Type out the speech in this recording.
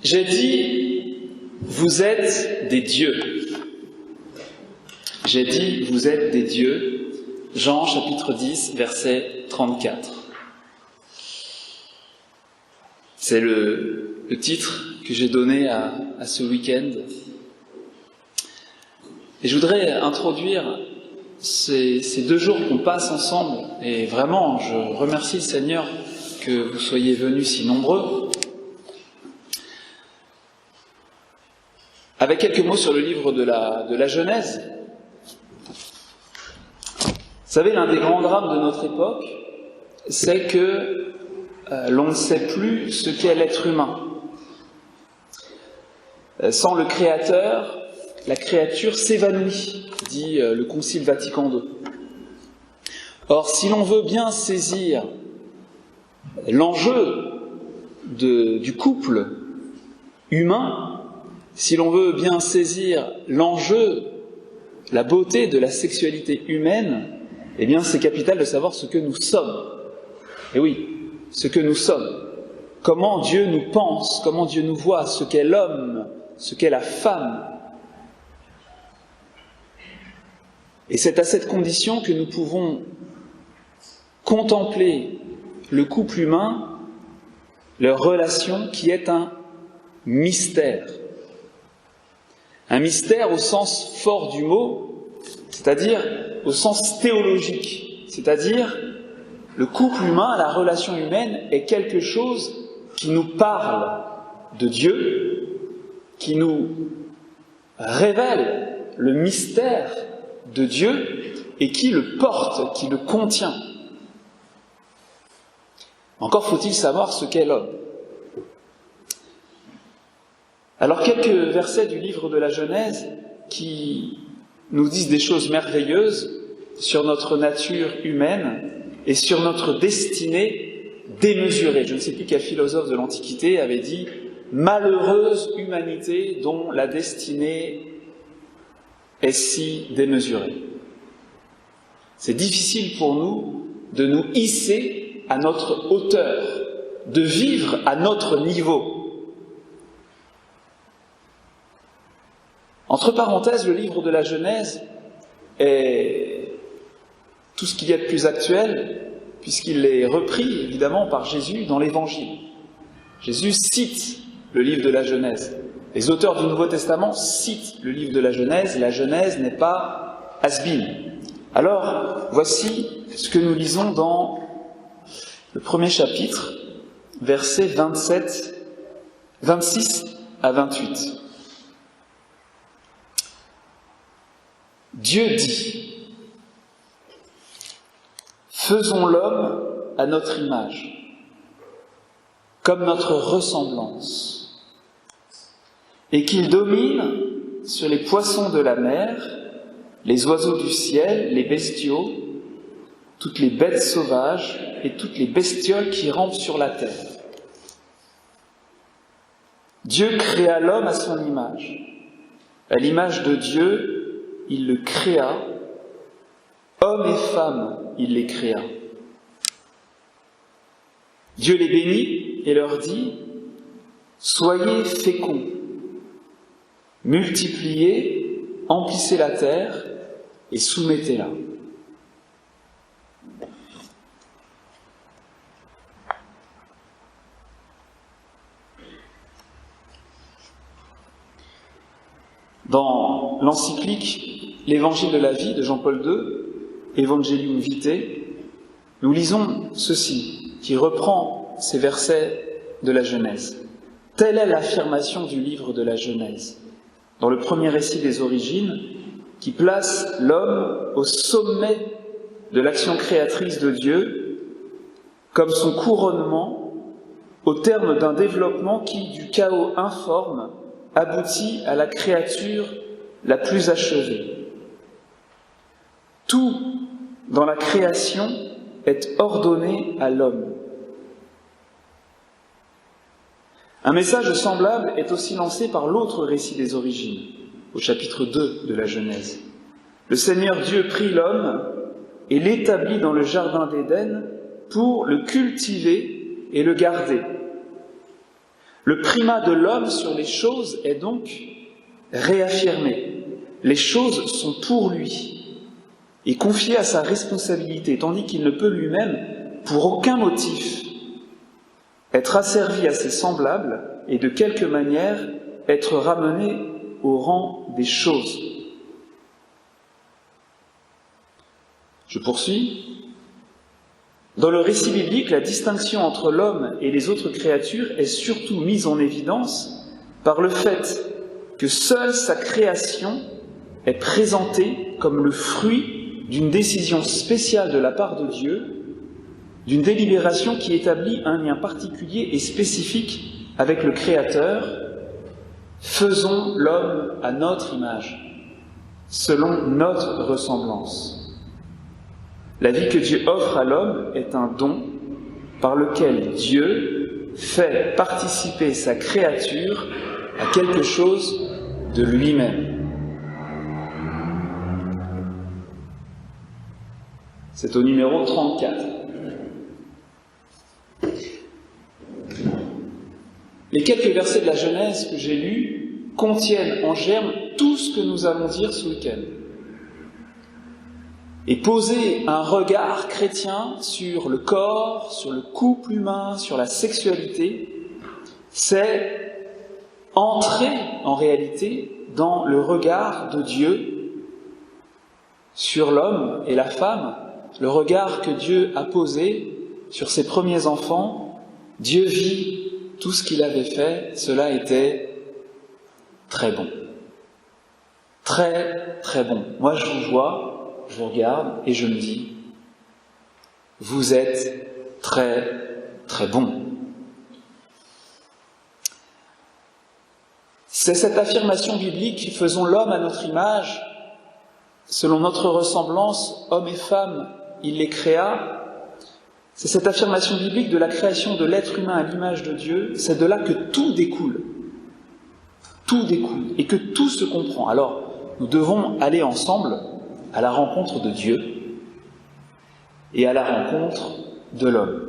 J'ai dit, vous êtes des dieux. J'ai dit, vous êtes des dieux. Jean chapitre 10, verset 34. C'est le titre que j'ai donné à ce week-end. Et je voudrais introduire ces 2 jours qu'on passe ensemble. Et vraiment, je remercie le Seigneur que vous soyez venus si nombreux. Avec quelques mots sur le livre de la Genèse. Vous savez, l'un des grands drames de notre époque, c'est que l'on ne sait plus ce qu'est l'être humain. Sans le Créateur, la créature s'évanouit, dit le Concile Vatican II. Or, si l'on veut bien saisir l'enjeu du couple humain, si l'on veut bien saisir l'enjeu, la beauté de la sexualité humaine, eh bien c'est capital de savoir ce que nous sommes. Et oui, ce que nous sommes. Comment Dieu nous pense, comment Dieu nous voit, ce qu'est l'homme, ce qu'est la femme. Et c'est à cette condition que nous pouvons contempler le couple humain, leur relation qui est un mystère. Un mystère au sens fort du mot, c'est-à-dire au sens théologique, c'est-à-dire le couple humain, la relation humaine est quelque chose qui nous parle de Dieu, qui nous révèle le mystère de Dieu et qui le porte, qui le contient. Encore faut-il savoir ce qu'est l'homme. Alors quelques versets du livre de la Genèse qui nous disent des choses merveilleuses sur notre nature humaine et sur notre destinée démesurée. Je ne sais plus quel philosophe de l'Antiquité avait dit « Malheureuse humanité dont la destinée est si démesurée ». C'est difficile pour nous de nous hisser à notre hauteur, de vivre à notre niveau. Entre parenthèses, le livre de la Genèse est tout ce qu'il y a de plus actuel, puisqu'il est repris, évidemment, par Jésus dans l'Évangile. Jésus cite le livre de la Genèse. Les auteurs du Nouveau Testament citent le livre de la Genèse n'est pas has-been. Alors, voici ce que nous lisons dans le premier chapitre, versets 26 à 28. Dieu dit, « Faisons l'homme à notre image, comme notre ressemblance, et qu'il domine sur les poissons de la mer, les oiseaux du ciel, les bestiaux, toutes les bêtes sauvages et toutes les bestioles qui rampent sur la terre. Dieu créa l'homme à son image. À l'image de Dieu, il le créa, hommes et femmes, il les créa. Dieu les bénit et leur dit, « Soyez féconds, multipliez, emplissez la terre et soumettez-la. » Dans l'encyclique « L'Évangile de la vie » de Jean-Paul II, Evangelium Vitae, nous lisons ceci, qui reprend ces versets de la Genèse. Telle est l'affirmation du livre de la Genèse, dans le premier récit des origines, qui place l'homme au sommet de l'action créatrice de Dieu, comme son couronnement, au terme d'un développement qui, du chaos informe, aboutit à la créature la plus achevée. Tout dans la création est ordonné à l'homme. Un message semblable est aussi lancé par l'autre récit des origines, au chapitre 2 de la Genèse. Le Seigneur Dieu prit l'homme et l'établit dans le jardin d'Éden pour le cultiver et le garder. Le primat de l'homme sur les choses est donc réaffirmé. Les choses sont pour lui et confiées à sa responsabilité, tandis qu'il ne peut lui-même, pour aucun motif, être asservi à ses semblables et de quelque manière être ramené au rang des choses. Je poursuis. Dans le récit biblique, la distinction entre l'homme et les autres créatures est surtout mise en évidence par le fait que seule sa création est présentée comme le fruit d'une décision spéciale de la part de Dieu, d'une délibération qui établit un lien particulier et spécifique avec le Créateur. Faisons l'homme à notre image, selon notre ressemblance. La vie que Dieu offre à l'homme est un don par lequel Dieu fait participer sa créature à quelque chose de lui-même. C'est au numéro 34. Les quelques versets de la Genèse que j'ai lus contiennent en germe tout ce que nous allons dire ce week-end. Et poser un regard chrétien sur le corps, sur le couple humain, sur la sexualité, c'est entrer en réalité dans le regard de Dieu sur l'homme et la femme, le regard que Dieu a posé sur ses premiers enfants. Dieu vit tout ce qu'il avait fait, cela était très bon. Très, très bon. Moi, je vous vois, je vous regarde et je me dis, vous êtes très, très bon. C'est cette affirmation biblique, faisons l'homme à notre image, selon notre ressemblance, hommes et femmes, il les créa. C'est cette affirmation biblique de la création de l'être humain à l'image de Dieu, c'est de là que tout découle. Tout découle et que tout se comprend. Alors, nous devons aller ensemble à la rencontre de Dieu et à la rencontre de l'homme.